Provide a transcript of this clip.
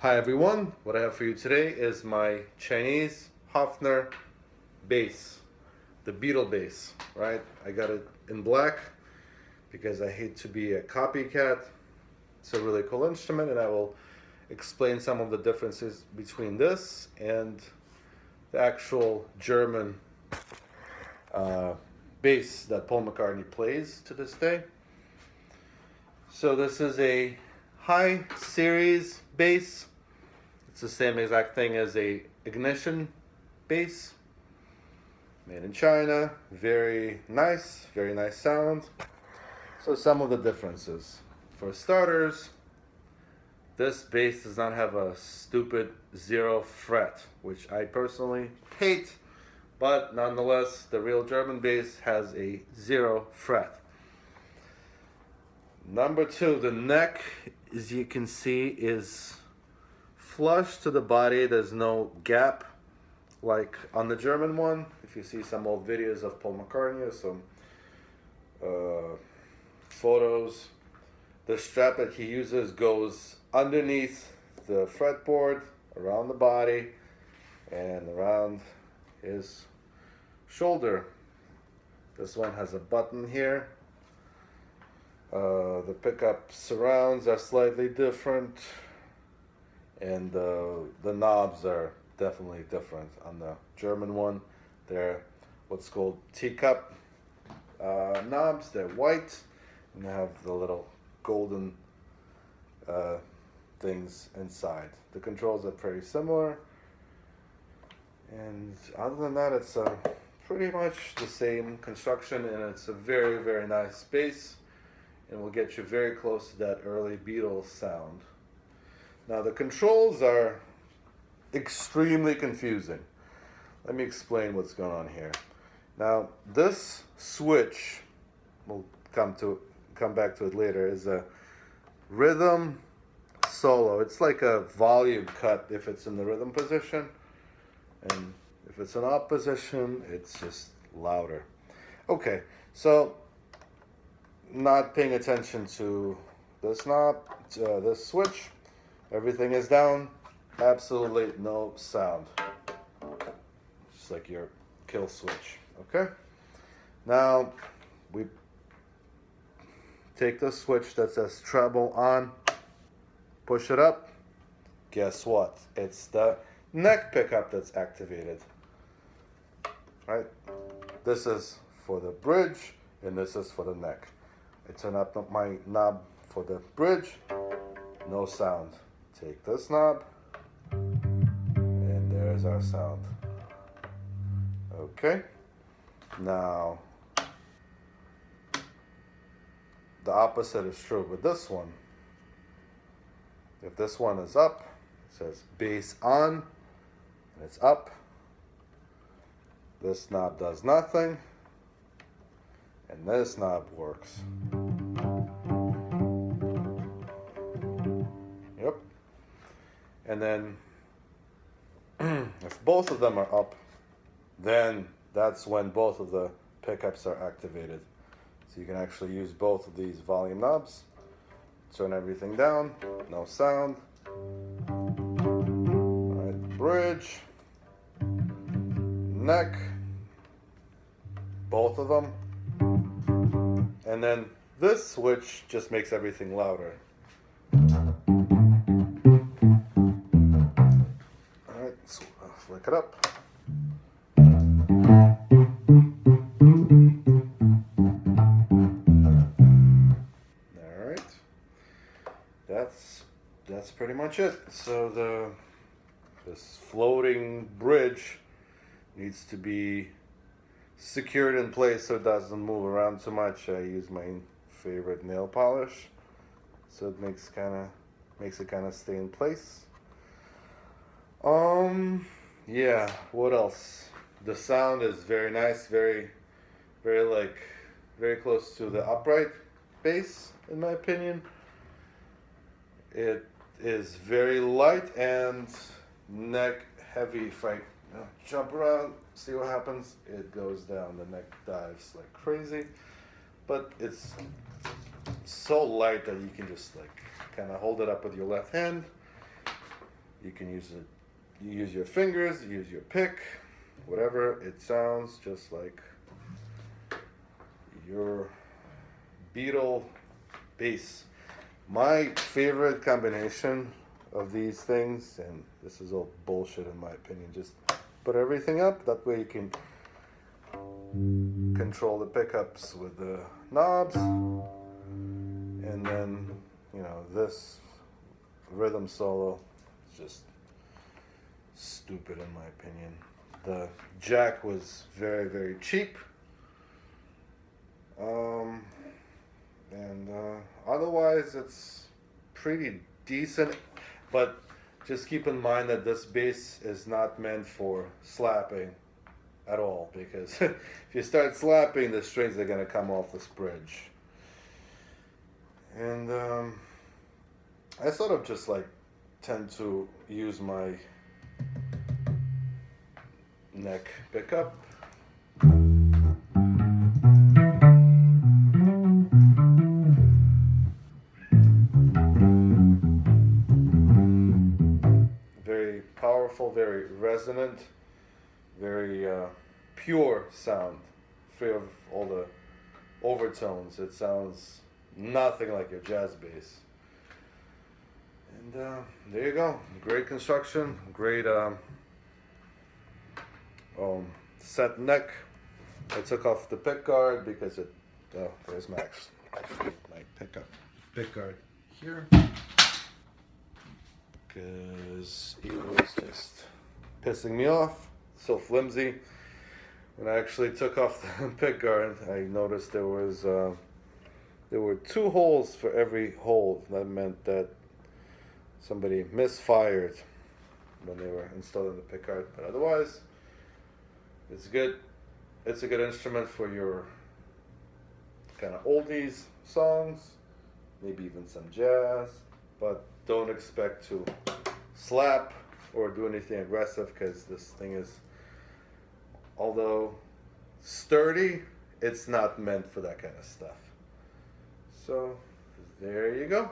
Hi everyone, what I have for you today is my Chinese Hofner bass, the Beetle bass, right? I got it in black because I hate to be a copycat. It's a really cool instrument, and I will explain some of the differences between this and the actual German bass that Paul McCartney plays to this day. So this is a high series bass. It's the same exact thing as a ignition bass, made in China. Very nice sound. So some of the differences. For starters, this bass does not have a stupid 0 fret, which I personally hate, but nonetheless, the real German bass has a 0 fret. Number two, the neck, as you can see, is flush to the body. There's no gap like on the German one. If you see some old videos of Paul McCartney or some photos, the strap that he uses goes underneath the fretboard, around the body, and around his shoulder. This one has a button here. The pickup surrounds are slightly different, and the knobs are definitely different. On the German one, they're what's called teacup knobs. They're white, and they have the little golden things inside. The controls are pretty similar, and other than that, it's pretty much the same construction, and it's a very nice bass, and will get you very close to that early Beatles sound. Now the controls are extremely confusing. Let me explain what's going on here. Now this switch, we'll come back to it later, is a rhythm solo. It's like a volume cut if it's in the rhythm position, and if it's in off position, it's just louder. Okay, so not paying attention to this knob, this switch, everything is down, absolutely no sound, just like your kill switch. Okay, now we take the switch that says treble on, push it up, guess what? It's the neck pickup that's activated, right? This is for the bridge, and this is for the neck. I turn up my knob for the bridge, no sound. Take this knob, and there's our sound. Okay, now the opposite is true with this one. If this one is up, it says bass on, and it's up. This knob does nothing, and this knob works. Yep. And then if both of them are up, then that's when both of the pickups are activated. So you can actually use both of these volume knobs. Turn everything down, no sound. All right, bridge, neck, both of them. And then this switch just makes everything louder. All right, so flick it up. All right, that's pretty much it. So this floating bridge needs to be secured in place so it doesn't move around too much. I use my favorite nail polish, so it makes it kind of stay in place. Yeah, what else? The sound is very nice, very close to the upright bass, in my opinion. It is very light and neck heavy. If I jump around, see what happens, it goes down, the neck dives like crazy, but it's so light that you can just like kind of hold it up with your left hand You can use it. You use your fingers, you use your pick, whatever. It sounds just like your Beatle bass. My favorite combination of these things, and this is all bullshit in my opinion, just put everything up. That way you can control the pickups with the knobs, and then, you know, this rhythm solo is just stupid in my opinion. The jack was very, very cheap. And otherwise it's pretty decent, but just keep in mind that this bass is not meant for slapping at all, because if you start slapping, the strings are going to come off this bridge. And I sort of just like tend to use my neck pickup. Very powerful, very resonant, very pure sound, free of all the overtones. It sounds nothing like your jazz bass. And there you go. Great construction, great set neck. I took off the pick guard because it, oh, there's Max. Actually, my pick guard here, because it was just pissing me off. So flimsy. When I actually took off the pick guard, I noticed there were 2 holes for every hole. That meant that somebody misfired when they were installing the pick guard. But otherwise, it's good. It's a good instrument for your kind of oldies songs, maybe even some jazz, but don't expect to slap or do anything aggressive, because this thing is, although sturdy, it's not meant for that kind of stuff. So there you go.